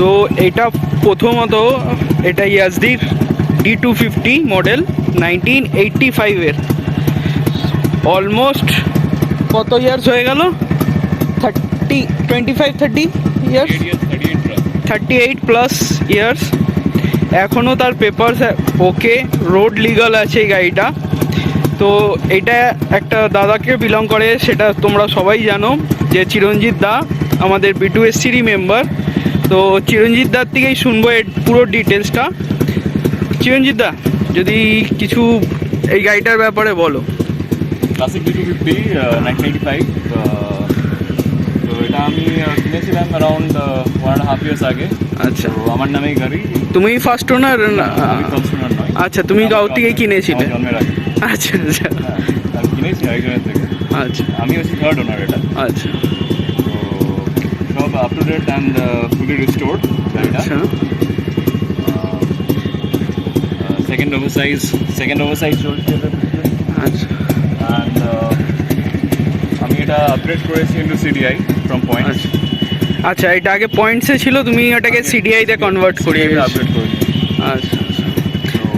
তো এটা প্রথমত এটা ইয়াজদি D250 মডেল 1985-এর। অলমোস্ট কত ইয়ার্স হয়ে গেল? 30 ইয়ার্স, 38+ ইয়ার্স। এখনও তার পেপারস ওকে, রোড লিগাল আছে এই গাড়িটা। তো এটা একটা দাদাকে বিলং করে, সেটা তোমরা সবাই জানো, যে চিরঞ্জিত দা আমাদের B2SCরই মেম্বার। তো চিরঞ্জিত দার থেকেই শুনবো এর পুরো ডিটেলসটা। চিরঞ্জিত দা, যদি কিছু এই গাড়িটার ব্যাপারে বলো। Classic D250 1985। তো এটা আমি কিনেছিলাম অ্যারাউন্ড 1.5 ইয়ার্স আগে। আচ্ছা, তো আমার নামেই গাড়ি। তুমি ফার্স্ট ওনার? আমি ফার্স্ট ওনার নয়। আচ্ছা, তুমি গাঁও থেকেই কিনেছিলে? জন্মের আগে। আচ্ছা আচ্ছা, আমি কিনেছি একজনের থেকে। আচ্ছা, আমি হচ্ছি থার্ড ওনার এটা। আচ্ছা, তো সব up to date and fully restored গাড়িটা। আচ্ছা, সেকেন্ড ওভারসাইজ চলছে। আচ্ছা, অ্যান্ড আমি এটা আপগ্রেড করেছি ইন্টু CDI ফ্রম পয়েন্ট। আচ্ছা, এটা আগে পয়েন্টসে ছিল, তুমি ওটাকে CDI-তে কনভার্ট করিয়ে আপগ্রেড করেছি। আচ্ছা,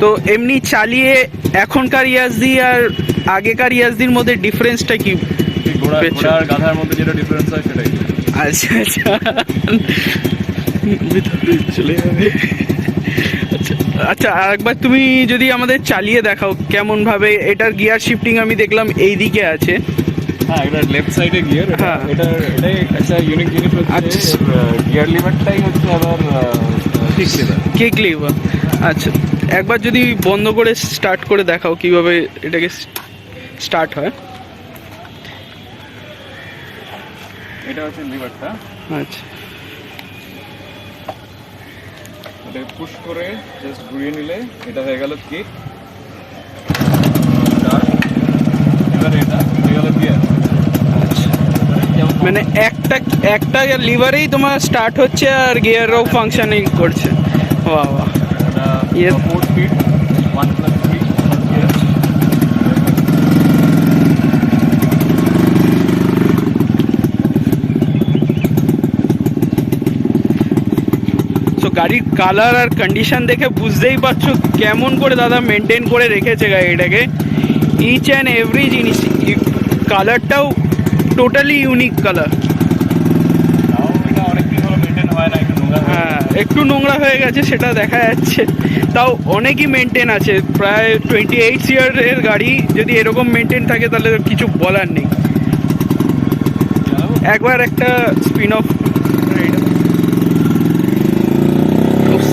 তো এমনি চালিয়ে এখনকার ইয়াজদি আর আগেকার ইয়াজদির মধ্যে ডিফারেন্সটা কি? ঘোড়ার গাধার মধ্যে যেটা ডিফারেন্স হয় সেটাই। আচ্ছা আচ্ছা, চলে যাবে। আচ্ছা আচ্ছা, আরেকবার তুমি যদি আমাদের চালিয়ে দেখাও কেমন ভাবে। এটার গিয়ার শিফটিং আমি দেখলাম এই দিকে আছে। হ্যাঁ, এটা লেফট সাইডে গিয়ার। হ্যাঁ, এটাই একটা ইউনিক জিনিস হচ্ছে গিয়ার লিভারটাই হচ্ছে আবার কিক লিভার। আচ্ছা, একবার যদি বন্ধ করে স্টার্ট করে দেখাও কিভাবে এটাকে স্টার্ট হয়। এটা হচ্ছে লিভারটা। আচ্ছা, এটাকে পুশ করে জাস্ট ঘুরিয়ে নিলে এটা হয়ে গেল কিক। এবার এটা হয়ে গেল গিয়ার। মানে একটা লিভারেই তোমার স্টার্ট হচ্ছে আর গিয়ারও ফাংশনিং করছে। বাহ বাহ, এটা 4 স্পিড 1+3 গিয়ার। তো গাড়ির কালার আর কন্ডিশন দেখে বুঝতেই পারছো কেমন করে দাদা মেনটেন করে রেখেছে গাড়িটাকে। ইচ অ্যান্ড এভরি জিনিস, কালারটাও টোটালি ইউনিক কালার। হ্যাঁ, একটু নোংরা হয়ে গেছে সেটা দেখা যাচ্ছে, তাও অনেকই মেনটেন আছে। প্রায় 28 ইয়ারের গাড়ি যদি এরকম মেনটেন থাকে তাহলে কিছু বলার নেই। একবার একটা স্পিন অফ,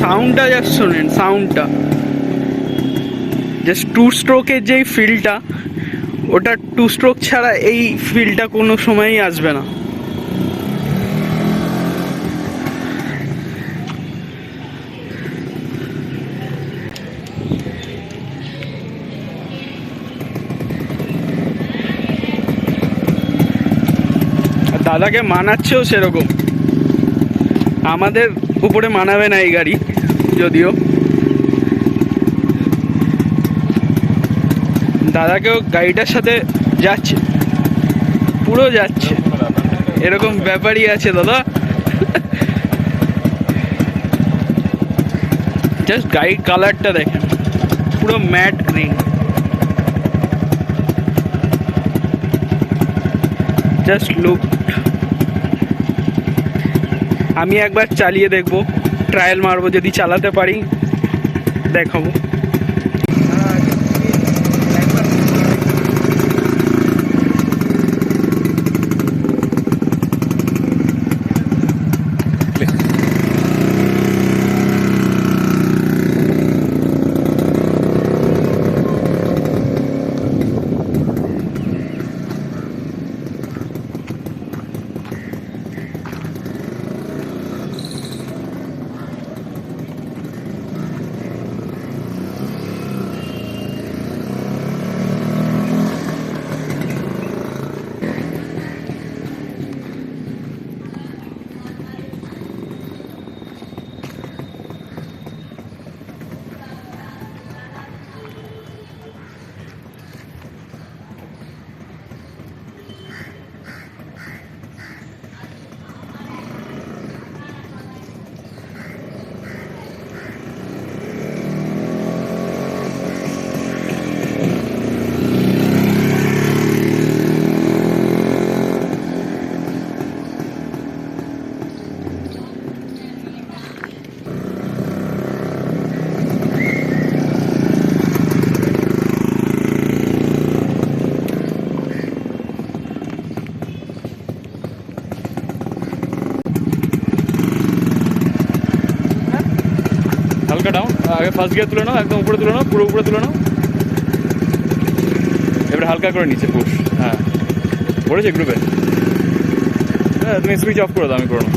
সাউন্ডটা জাস্ট শোনেন, সাউন্ডটা জাস্ট 2 স্ট্রোকের যেই ফিলটা, ওটা 2 স্ট্রোক ছাড়া এই ফিলটা কোনো সময়ই আসবে না। দাদাকে মানাচ্ছেও সেরকম, আমাদের উপরে মানাবে না এই গাড়ি যদিও। দাদাকেও গাড়িটার সাথে যাচ্ছে, পুরো যাচ্ছে, এরকম ব্যাপারই আছে দাদা। জাস্ট গাড়ির কালারটা দেখেন, পুরো ম্যাট গ্রিন, জাস্ট লুক। আমি একবার চালিয়ে দেখবো, ট্রায়াল মারবো, যদি চালাতে পারি দেখাবো। হালকা ডাউন, আগে ফার্স্ট গিয়ার তুলে নাও, একদম উপরে তুলে নাও, পুরো উপরে তুলে নাও। এবারে হালকা করে নিচে পুশ, হ্যাঁ পড়েছে গ্রুপে। হ্যাঁ তুমি সুইচ অফ করে দাও, আমি করে নাও।